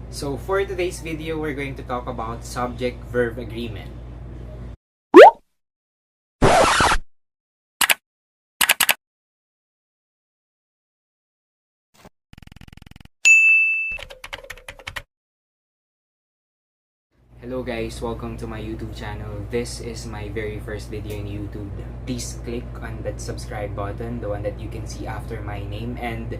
So for today's video, we're going to talk about subject-verb agreement. Hello guys, welcome to my YouTube channel. This is my very first video in YouTube. Please click on that subscribe button, the one that you can see after my name, and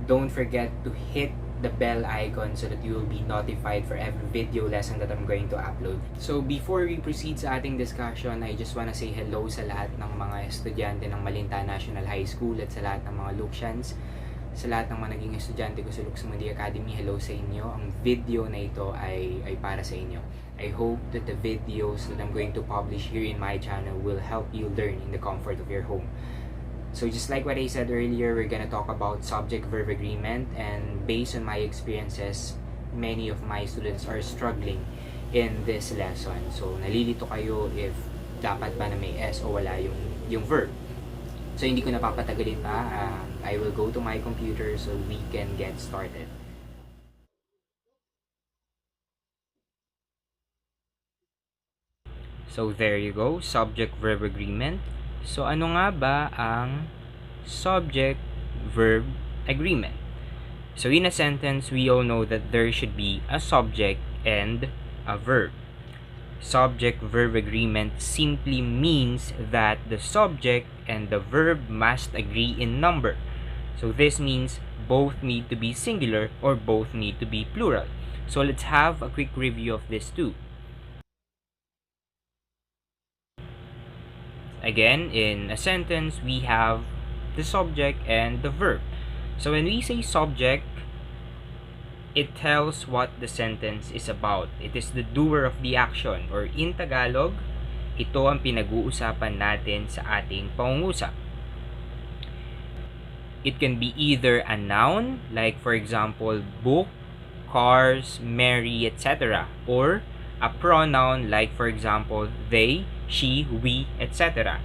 don't forget to hit the bell icon so that you will be notified for every video lesson that I'm going to upload. So before we proceed sa ating discussion, I just wanna say hello sa lahat ng mga estudyante ng Malinta National High School at sa lahat ng mga Luxians. Sa lahat ng mga naging estudyante ko sa Luxemudi Academy, hello sa inyo. Ang video na ito ay para sa inyo. I hope that the videos that I'm going to publish here in my channel will help you learn in the comfort of your home. So just like what I said earlier, we're gonna talk about subject-verb agreement, and based on my experiences, many of my students are struggling in this lesson. So nalilito kayo if dapat ba na may S o wala yung verb. So hindi ko napapatagalin pa, I will go to my computer so we can get started. So there you go, subject-verb agreement. So ano nga ba ang subject-verb agreement? So in a sentence, we all know that there should be a subject and a verb. Subject-verb agreement simply means that the subject and the verb must agree in number. So this means both need to be singular or both need to be plural. So let's have a quick review of this too. Again, in a sentence, we have the subject and the verb. So when we say subject, it tells what the sentence is about. It is the doer of the action, or in Tagalog, ito ang pinag-uusapan natin sa ating pangungusap. It can be either a noun, like for example, book, cars, Mary, etc. Or a pronoun, like for example, they, she, we, etc.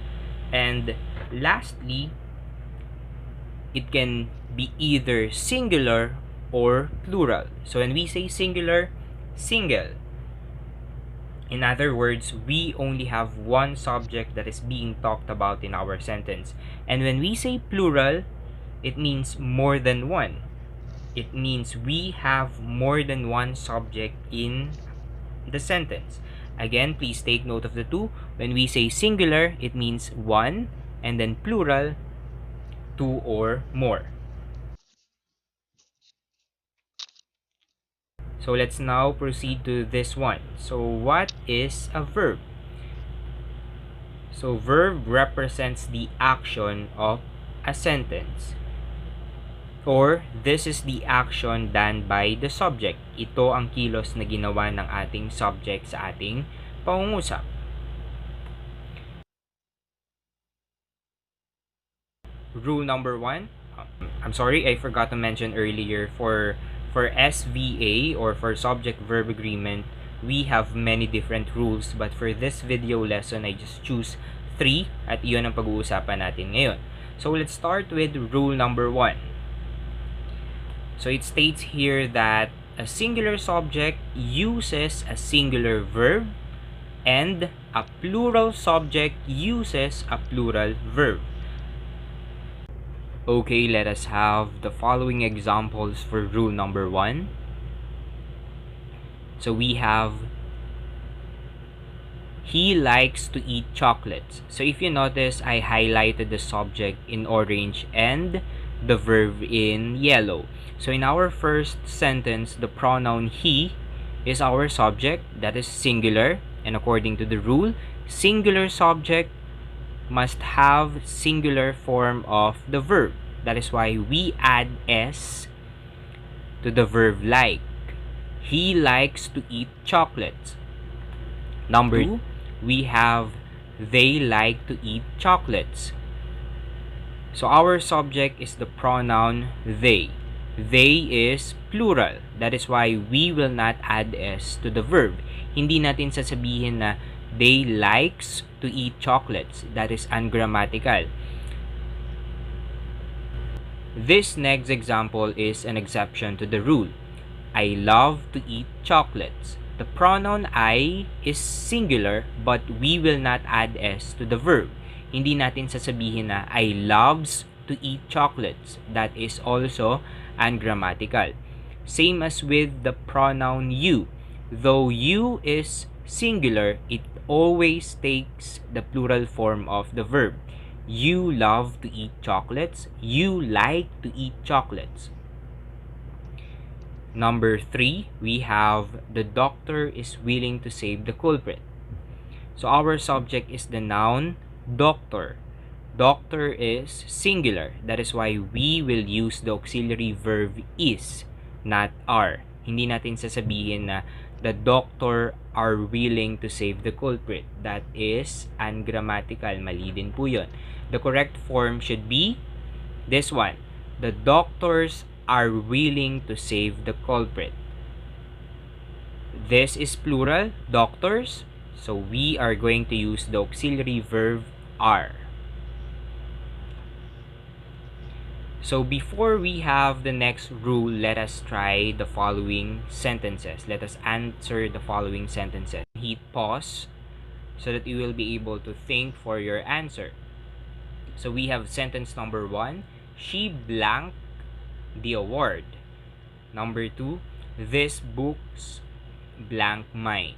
And lastly, it can be either singular or plural. So when we say singular, single. In other words, we only have one subject that is being talked about in our sentence. And when we say plural, it means more than one. It means we have more than one subject in the sentence. Again, please take note of the two. When we say singular, it means one, and then plural, two or more. So let's now proceed to this one. So what is a verb? So verb represents the action of a sentence. Or this is the action done by the subject. Ito ang kilos na ginawa ng ating subject sa ating pangungusap. Rule number 1. I'm sorry, I forgot to mention earlier, for SVA or for subject-verb agreement, we have many different rules, but for this video lesson, I just choose 3 at iyon ang pag-uusapan natin ngayon. So let's start with rule number 1. So it states here that a singular subject uses a singular verb and a plural subject uses a plural verb. Okay, let us have the following examples for rule number 1. So we have, he likes to eat chocolates. So if you notice, I highlighted the subject in orange and the verb in yellow. So in our first sentence, the pronoun he is our subject, that is singular, and according to the rule, singular subject must have singular form of the verb. That is why we add s to the verb like. He likes to eat chocolates. Number 2, we have they like to eat chocolates. So our subject is the pronoun they. They is plural. That is why we will not add s to the verb. Hindi natin sasabihin na they likes to eat chocolates. That is ungrammatical. This next example is an exception to the rule. I love to eat chocolates. The pronoun I is singular but we will not add S to the verb. Hindi natin sasabihin na I loves to eat chocolates. That is also ungrammatical. Same as with the pronoun you. Though you is singular, it always takes the plural form of the verb. You love to eat chocolates. You like to eat chocolates. Number 3, we have the doctor is willing to save the culprit. So our subject is the noun doctor. Doctor is singular. That is why we will use the auxiliary verb is, not are. Hindi natin sasabihin na the doctor are willing to save the culprit. That is ungrammatical. Mali din po yun. The correct form should be this one. The doctors are willing to save the culprit. This is plural, doctors. So we are going to use the auxiliary verb are. So before we have the next rule, let us try the following sentences. Let us answer the following sentences. Hit pause so that you will be able to think for your answer. So we have sentence number 1. She blanked the award. Number 2. This book's blank mine.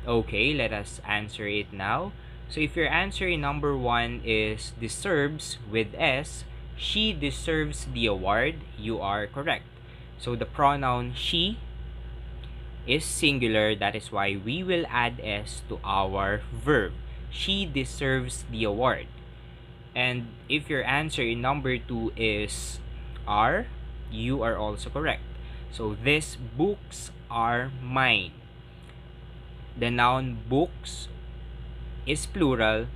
Okay, let us answer it now. So if your answer in number 1 is deserves with S, she deserves the award, you are correct. So the pronoun she is singular, that is why we will add S to our verb. She deserves the award. And if your answer in number 2 is are, you are also correct. So these books are mine. The noun books is plural,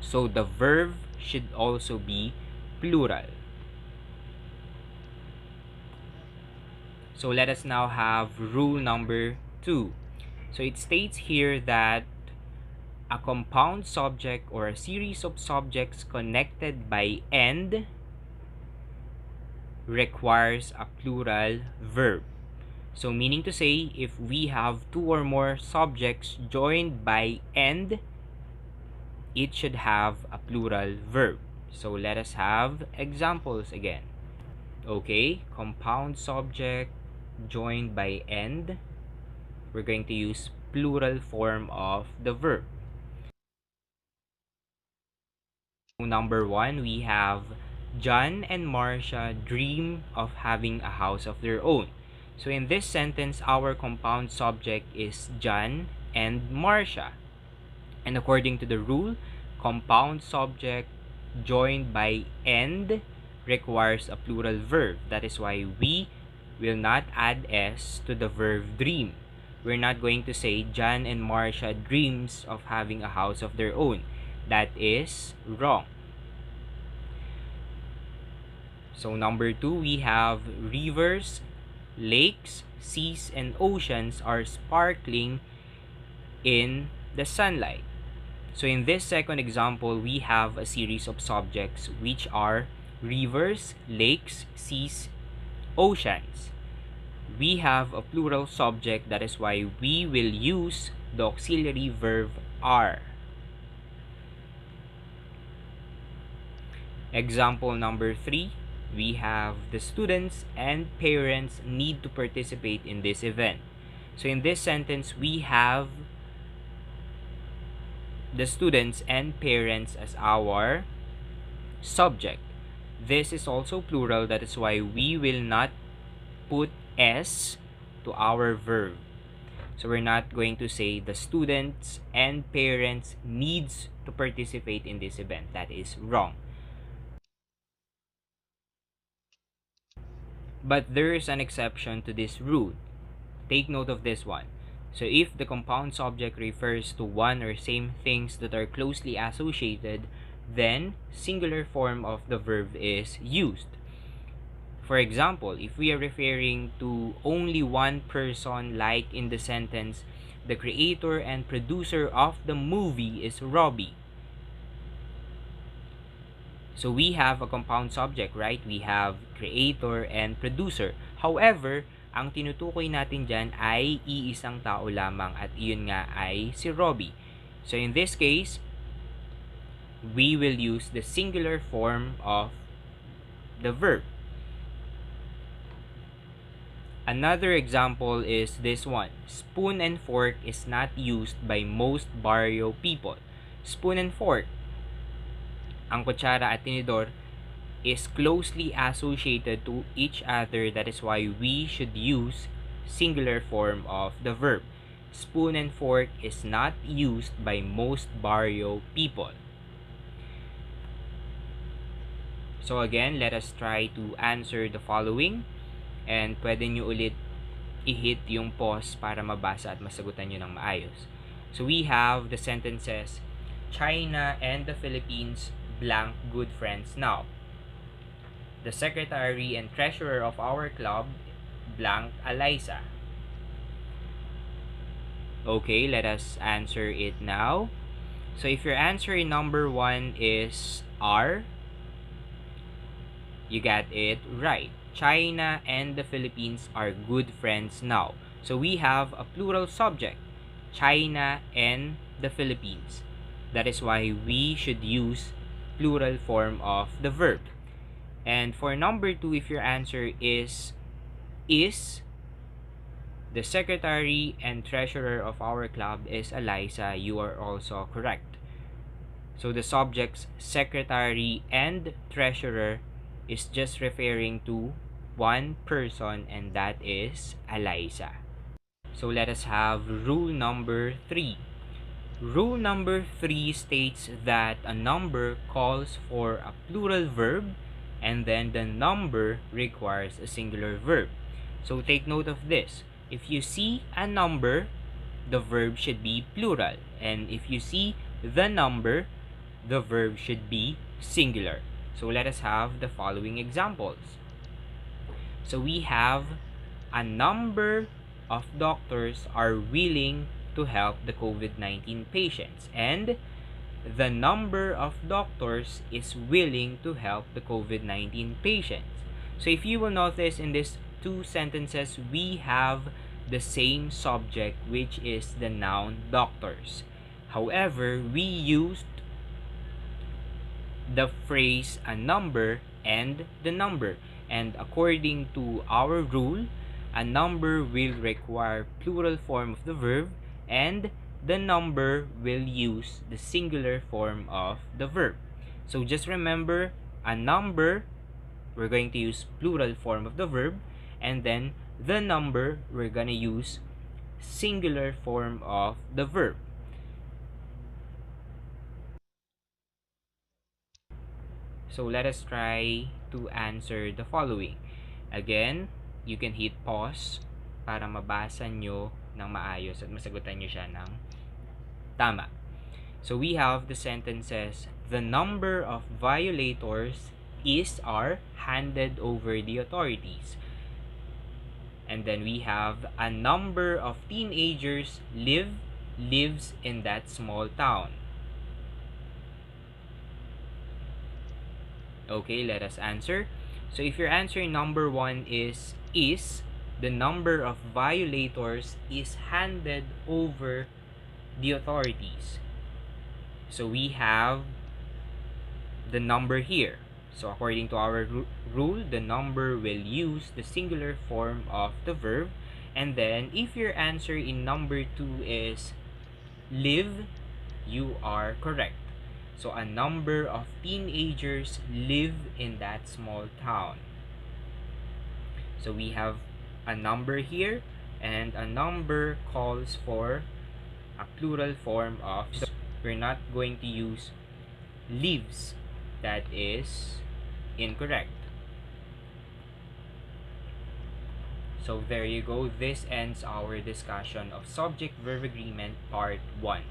so the verb should also be plural. So let us now have rule number 2. So it states here that a compound subject or a series of subjects connected by and requires a plural verb. So meaning to say, if we have 2 or more subjects joined by and, it should have a plural verb. So let us have examples again. Okay, compound subject joined by and, we're going to use plural form of the verb. Number 1, we have John and Marcia dream of having a house of their own. So in this sentence, our compound subject is John and Marcia. And according to the rule, compound subject joined by and requires a plural verb. That is why we will not add S to the verb dream. We're not going to say John and Marcia dreams of having a house of their own. That is wrong. So number 2, we have rivers, lakes, seas, and oceans are sparkling in the sunlight. So in this second example, we have a series of subjects which are rivers, lakes, seas, oceans. We have a plural subject, that is why we will use the auxiliary verb are. Example number 3, we have the students and parents need to participate in this event. So in this sentence, we have the students and parents as our subject. This is also plural, that is why we will not put S to our verb. So we're not going to say the students and parents needs to participate in this event. That is wrong. But there is an exception to this rule. Take note of this one. So if the compound subject refers to one or same things that are closely associated, then singular form of the verb is used. For example, if we are referring to only one person, like in the sentence, the creator and producer of the movie is Robbie. So we have a compound subject, right? We have creator and producer. However, ang tinutukoy natin dyan ay iisang tao lamang at iyon nga ay si Robbie. So in this case, we will use the singular form of the verb. Another example is this one. Spoon and fork is not used by most barrio people. Spoon and fork, ang kutsara at tinidor, is closely associated to each other. That is why we should use singular form of the verb. Spoon and fork is not used by most barrio people. So again, let us try to answer the following. And pwede nyo ulit i-hit yung pause para mabasa at masagutan nyo ng maayos. So we have the sentences, China and the Philippines blank good friends now. The secretary and treasurer of our club blank Eliza. Okay, let us answer it now. So if your answer in number 1 is R, you got it right. China and the Philippines are good friends now. So we have a plural subject, China and the Philippines. That is why we should use plural form of the verb. And for number 2, if your answer is the secretary and treasurer of our club is Eliza, you are also correct. So the subjects secretary and treasurer is just referring to one person, and that is Eliza. So let us have rule number 3. Rule number 3 states that a number calls for a plural verb and then the number requires a singular verb. So take note of this. If you see a number, the verb should be plural, and if you see the number, the verb should be singular. So let us have the following examples. So we have a number of doctors are willing to help the COVID-19 patients, and the number of doctors is willing to help the COVID-19 patients. So if you will notice in these two sentences, we have the same subject, which is the noun doctors. However, we used the phrase a number and the number, and according to our rule, a number will require plural form of the verb and the number will use the singular form of the verb. So just remember, a number, we're going to use plural form of the verb, and then the number, we're going to use singular form of the verb. So let us try to answer the following. Again, you can hit pause para mabasa nyo ng maayos at masagutan nyo siya ng tama. So we have the sentences, the number of violators are handed over the authorities. And then we have a number of teenagers lives in that small town. Okay, let us answer. So if your answer number 1 is the number of violators is handed over the authorities. So we have the number here. So according to our rule, the number will use the singular form of the verb. And then if your answer in number 2 is live, you are correct. So a number of teenagers live in that small town. So we have a number here, and a number calls for a plural form of, so we're not going to use lives. That is incorrect. So there you go. This ends our discussion of Subject-Verb Agreement Part 1.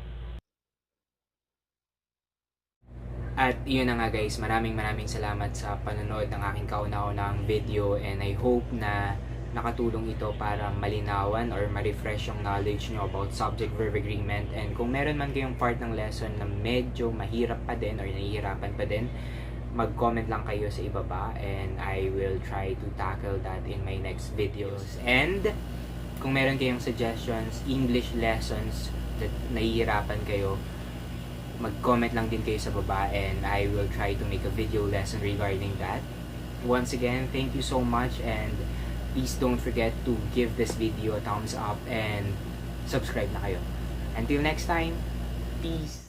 At yun na nga guys, maraming salamat sa panonood ng aking kauna-unahang video, and I hope na nakatulong ito para malinawan or ma-refresh yung knowledge nyo about Subject-Verb Agreement. And kung meron man kayong part ng lesson na medyo mahirap pa din or nahihirapan pa din, mag-comment lang kayo sa ibaba and I will try to tackle that in my next videos. And kung meron kayong suggestions, English lessons that nahihirapan kayo, mag-comment lang din kayo sa baba and I will try to make a video lesson regarding that. Once again, thank you so much and please don't forget to give this video a thumbs up and subscribe na kayo. Until next time, peace!